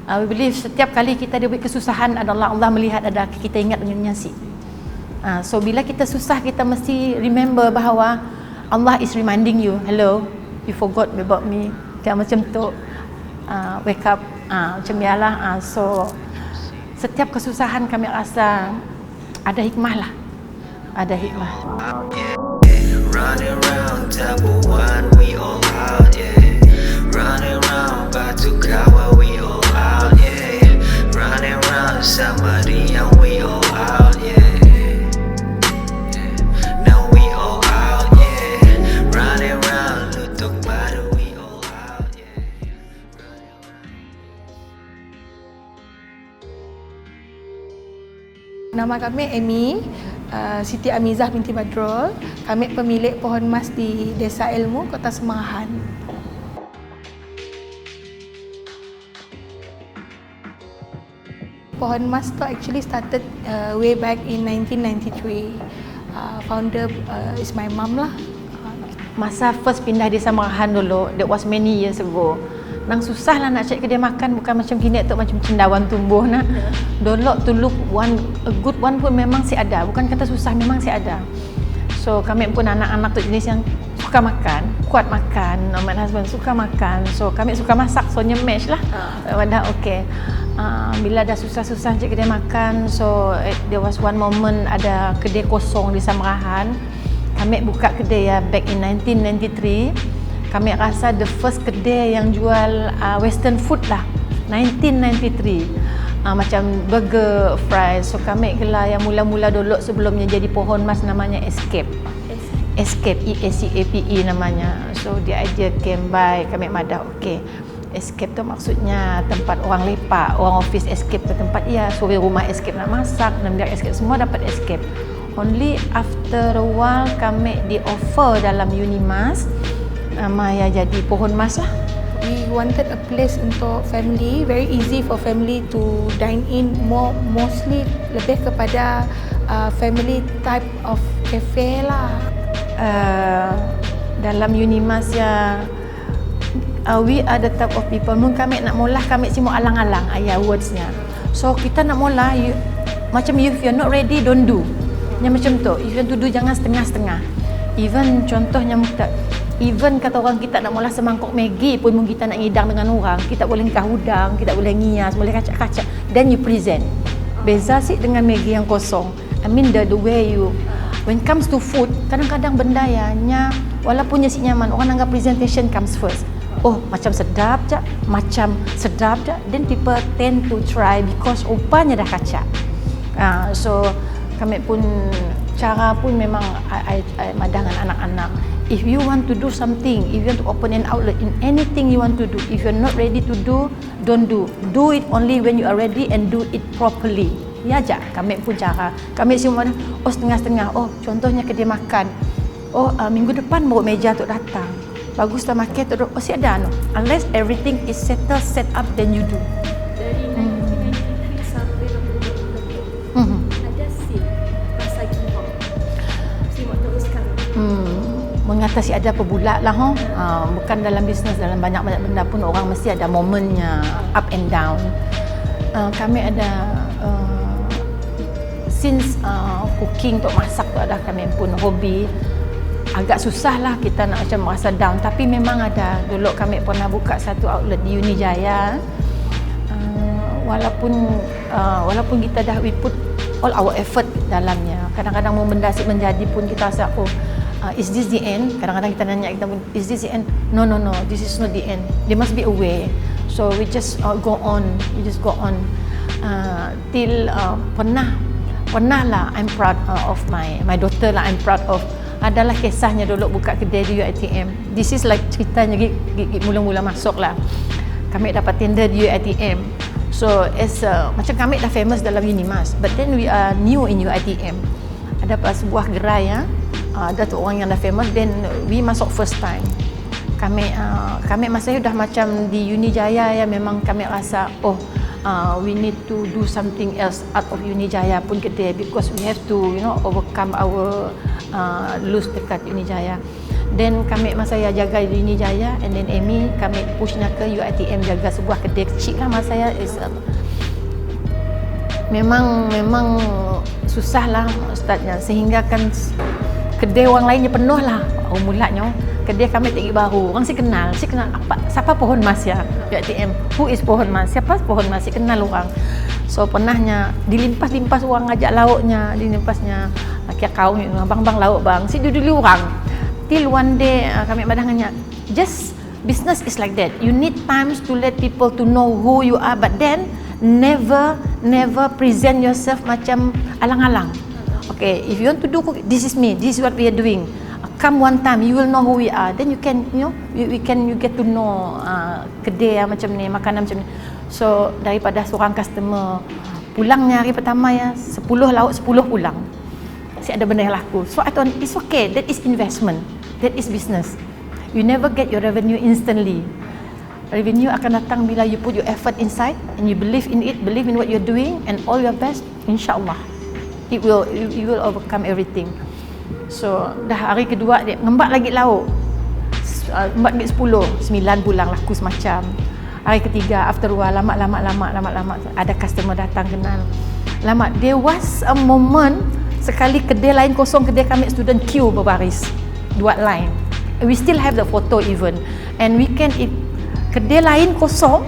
We believe setiap kali kita ada kesusahan adalah Allah melihat, ada kita ingat dengan si. So bila kita susah, kita mesti remember bahawa Allah is reminding you, hello, you forgot about me. Macam tu, wake up, macam biarlah. So setiap kesusahan kami rasa ada hikmah lah, ada hikmah. Running round Table 1, we all out, yeah. Running round Batu Kawah, we all out, yeah. Running round Samarinda, we all out, yeah. Now we all out, yeah. Running round Lutuk Baru, we all out, yeah. Nama kami Amy, Siti Amizah binti Badrul. Kami pemilik pohon emas di Desa Ilmu, Kota Semarahan. Pohon emas tu actually started way back in 1993. Founder is my mum lah. Masa first pindah di Semarahan dulu, that was many years ago. Nang susah lah nak cari kedai makan, bukan macam kini tu macam cendawan tumbuh nak. Dolok to look a good one pun memang si ada. Bukan kata susah, memang si ada. So kami pun anak-anak tu jenis yang suka makan, kuat makan. My husband suka makan. So kami suka masak, so match lah. Wadah okey. Bila dah susah-susah cari kedai makan, so there was one moment ada kedai kosong di Semarahan. Kami buka kedai ya back in 1993. Kami rasa the first kedai yang jual western food lah, 1993. Macam burger, fries. So kami gelar yang mula-mula dulu sebelumnya jadi pohon emas namanya Escape. Escape, E-A-C-A-P-E namanya. So the idea came by kami madah, okay, Escape tu maksudnya tempat orang lepak, orang office escape ke tempat ia. So rumah escape nak masak, nak biar escape, semua dapat escape. Only after a while kami di offer dalam Unimas, Maya jadi pohon emas lah. We wanted a place untuk family, very easy for family to dine in, mostly lebih kepada family type of cafe lah. Dalam Unimas ya, we are the type of people, mun kami nak mula, kami semua alang-alang ayah wordsnya. So kita nak mula, macam if you're not ready, don't do. Yang macam tu, if you want to do, jangan setengah-setengah. Even contohnya, even kata orang kita nak mula semangkuk Maggi pun mungkin kita nak ngidang dengan orang, kita boleh nikah hudang, kita boleh ngias, boleh kacak-kacak, then you present. Beza sih dengan Maggi yang kosong. I mean the way you, when comes to food, kadang-kadang benda nya walaupun si nyaman, orang anggap presentation comes first. Oh, macam sedap je, then people tend to try because rupanya dah kacak. So kami pun cara pun memang I madah dengan anak-anak. If you want to do something, if you want to open an outlet in anything you want to do, if you're not ready to do, don't do. Do it only when you are ready and do it properly. Ya aja, kami pun cara. Kami semua, oh setengah-setengah. Oh, contohnya kedai makan. Oh, minggu depan bawa meja tu datang. Bagus dah makan tu, oh si ada no. Unless everything is settled, set up, then you do. Dari 1993 sampai 2020, ada sip rasa gimok. Gimok teruskan. Mengatasi ada pebulak lah, bukan dalam bisnes, dalam banyak-banyak benda pun orang mesti ada momennya up and down. Kami ada since cooking untuk masak tu ada kami pun hobi. Agak susah lah kita nak macam merasa down, tapi memang ada. Dulu kami pernah buka satu outlet di Unijaya. Walaupun kita dah we put all our effort dalamnya, kadang-kadang mau benda asyik menjadi pun kita rasa is this the end? Kadang-kadang kita nanya, is this the end? No, this is not the end. There must be a way. So we just go on. Till pernah lah, I'm proud of my daughter lah, I'm proud of. Adalah kisahnya dulu buka kedai di UiTM. This is like ceritanya mula-mula masuk lah. Kami dapat tender di UiTM. So macam kami dah famous dalam Unimas, but then we are new in UiTM. Ada sebuah gerai ya. Ada tu orang yang dah famous, then we masuk first time. Kami masa itu dah macam di Unijaya ya, memang kami rasa we need to do something else out of Unijaya pun kedai, because we have to overcome our lose dekat Unijaya. Then kami masa saya jaga Uni Jaya, and then Amy kami pushnya ke UiTM jaga sebuah kedai kecil lah. Masa saya is memang susah lah ustaznya, sehingga kan kedai orang lainnya penuh lah. Mulanya kedai kami tinggi baru, orang si kenal apa, siapa Pohon Mas ya UiTM, who is Pohon Mas, siapa Pohon Mas, si kenal orang. So pernahnya dilimpas orang ngajak lauknya, dilimpasnya kira kau ni bang lauk bang, si dulu orang. Till one day kami badangannya, just business is like that. You need times to let people to know who you are, but then never present yourself macam alang-alang. Okay, if you want to do this is me, this is what we are doing. Come one time, you will know who we are. Then you can, you get to know kedai macam ni, makanan macam ni. So daripada seorang customer pulangnya hari pertama ya 10 lauk 10 pulang. Si ada benda yang laku. So I thought it's okay. That is investment. That is business. You never get your revenue instantly. Revenue akan datang bila you put your effort inside and you believe in it, believe in what you're doing, and all your best. InsyaAllah, you will overcome everything. So dah hari kedua dia ngembak lagi lauk. Ngembak lagi 9 pulang laku semacam. Hari ketiga after lama ada customer datang kenal. Lama there was a moment sekali kedai lain kosong, kedai kami student queue berbaris 2 line. We still have the photo even. And we can kedai lain kosong,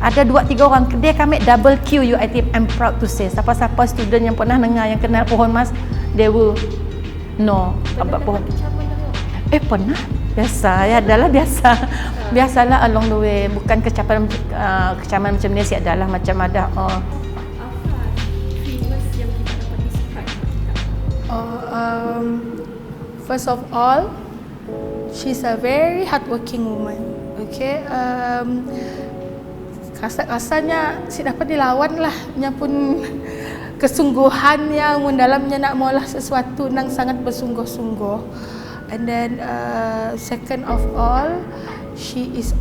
ada 2-3 orang, kedai kami double queue UiTM. I'm proud to say, siapa-siapa student yang pernah dengar yang kenal Pohon Mas, they will know about Pohon. Pernah. Biasa, ya adalah biasa. Biasalah along the way, bukan kecaman macam ni, si adalah macam ada Apa famous yang kita dapat describe? First of all, she's a very hardworking woman. Okay, kasarnya si dapat dilawan lah, nya pun kesungguhan yang mendalamnya nak maulah sesuatu nang sangat bersungguh-sungguh. And then second of all, she is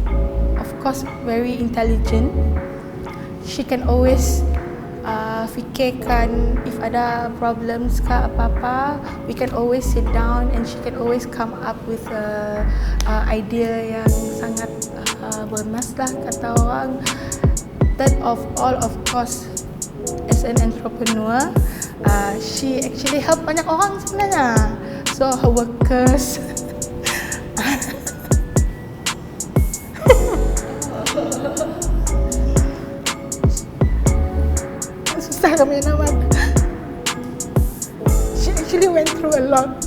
of course very intelligent. She can always fikirkan if ada problems ke apa-apa, we can always sit down and she can always come up with a idea yang sangat bermas lah kata orang. Third of all, of course, as an entrepreneur, she actually help banyak orang sebenarnya. So her workers susah kami nama. She actually went through a lot.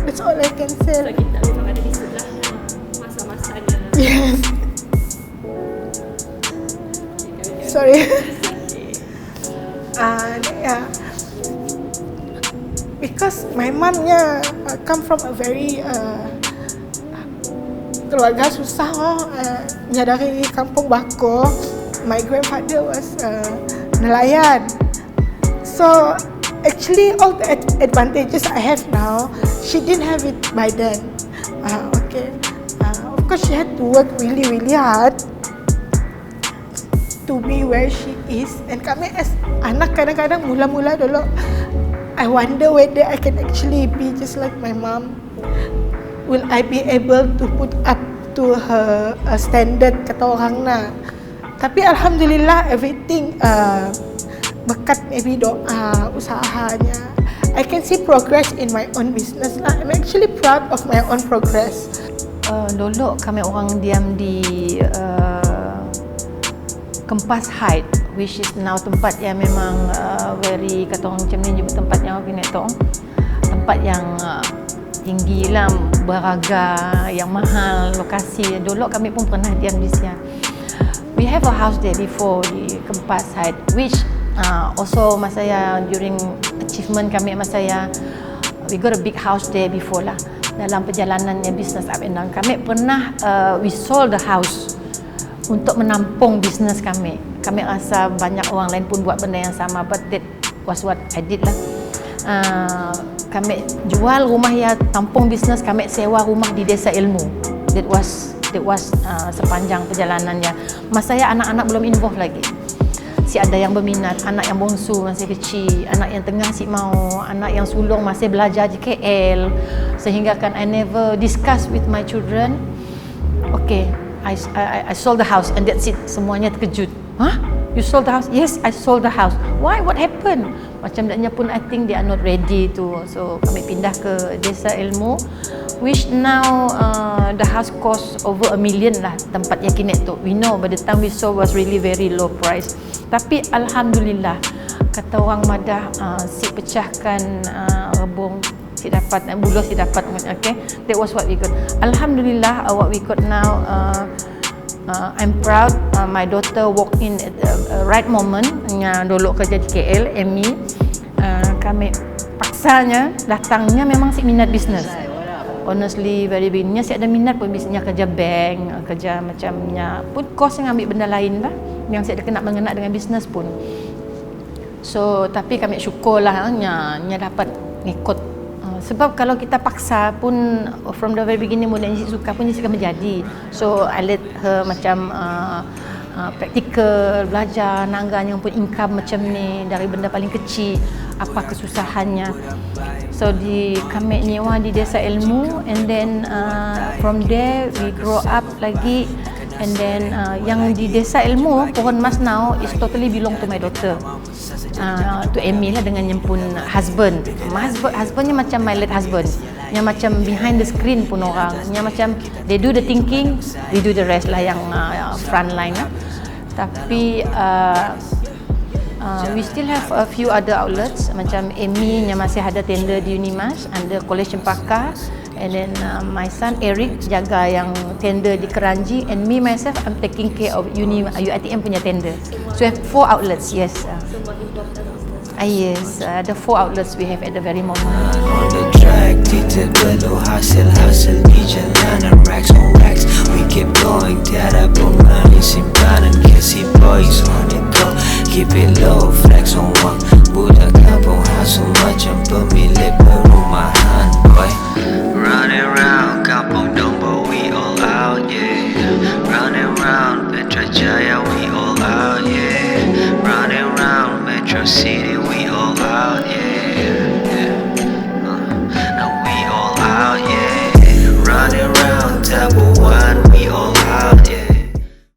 That's all I can say. So kita memang ada di sebelahnya masa-masanya. Yes. Sorry. Yeah. Because my momnya come from a very keluarga susah dari kampung Bako. My grandfather was nelayan. So actually all the advantages I have now, she didn't have it by then. Okay. Of course she had to work really hard to be where she is. And kami as anak kadang-kadang mula-mula dulu, I wonder whether I can actually be just like my mom. Will I be able to put up to her standard kata orang na. Tapi alhamdulillah everything berkat maybe doa, usahanya. I can see progress in my own business lah. I'm actually proud of my own progress. Dulu kami orang diam di Kempas Height, which is now tempat yang memang very kata orang macam ni je, tempat yang gini tu, tempat yang tinggi lah, beraga, yang mahal, lokasi. Dulu kami pun pernah diam di sana. We have a house there before di Kempas Height, which also masa saya during achievement kami masa saya, we got a big house there before lah. Dalam perjalanannya business up and down, kami pernah we sold the house untuk menampung bisnes kami. Kami rasa banyak orang lain pun buat benda yang sama, but that was what I did lah. Kami jual rumah ya tampung bisnes, kami sewa rumah di Desa Ilmu. That was sepanjang perjalanannya. Masa saya anak-anak belum involve lagi. si ada yang berminat, anak yang bongsu masih kecil, anak yang tengah si mau, anak yang sulung masih belajar di KL, sehingga kan I never discuss with my children. Okay, I sold the house and that's it. Semuanya terkejut. Huh? You sold the house? Yes, I sold the house. Why? What happened? Macam daknya pun I think they are not ready to. So kami pindah ke Desa Ilmu, which now the house cost over 1 million lah tempat yang kini tu. We know by the time we sold was really very low price. Tapi alhamdulillah, kata orang Madah, si pecahkan rebung si dapat, buluh si dapat. Okay, that was what we got. Alhamdulillah, what we got now. I'm proud. My daughter walk in at the right moment. Yang dulu kerja di KL, Amy. Kami paksanya datangnya memang si minat bisnes. Honestly, very beginnernya si ada minat pun bisnesnya kerja bank, kerja macamnya pun kos yang ambil benda lain lah. Yang si ada kena mengenal dengan bisnes pun. So tapi kami syukurlah nya dapat ikut. Sebab kalau kita paksa pun from the very beginning muda yang suka pun dia akan menjadi. So I let her macam praktikal, belajar, nangganya pun income macam ni dari benda paling kecil, apa kesusahannya. So kami nyewa di Desa Ilmu, and then from there we grow up lagi, and then yang di Desa Ilmu, Pohon Mas now is totally belong to my daughter. To Amy lah dengan yang pun husband. Husbandnya macam my late husband. Yang macam behind the screen pun orang. Yang macam they do the thinking, we do the rest lah yang front line lah. Tapi we still have a few other outlets. Macam Amy yang masih ada tender di Unimas under College Cempaka. And then my son Eric jaga yang tender di Keranji, and me myself I'm taking care of UiTM punya tender. So we have 4 outlets, yes. Yes, the 4 outlets we have at the very moment. On the track, kita perlu hasil di jalanan, racks on racks. We keep going, tiada pengalir simpanan, kasi boys on the go. Keep it low, flex on one. Budak kampung hustle macam pemilik perumahan, boy. Running round kampung Dombo, we all out, yeah. Running round Petra Jaya, we all out, yeah. Running round Metro City.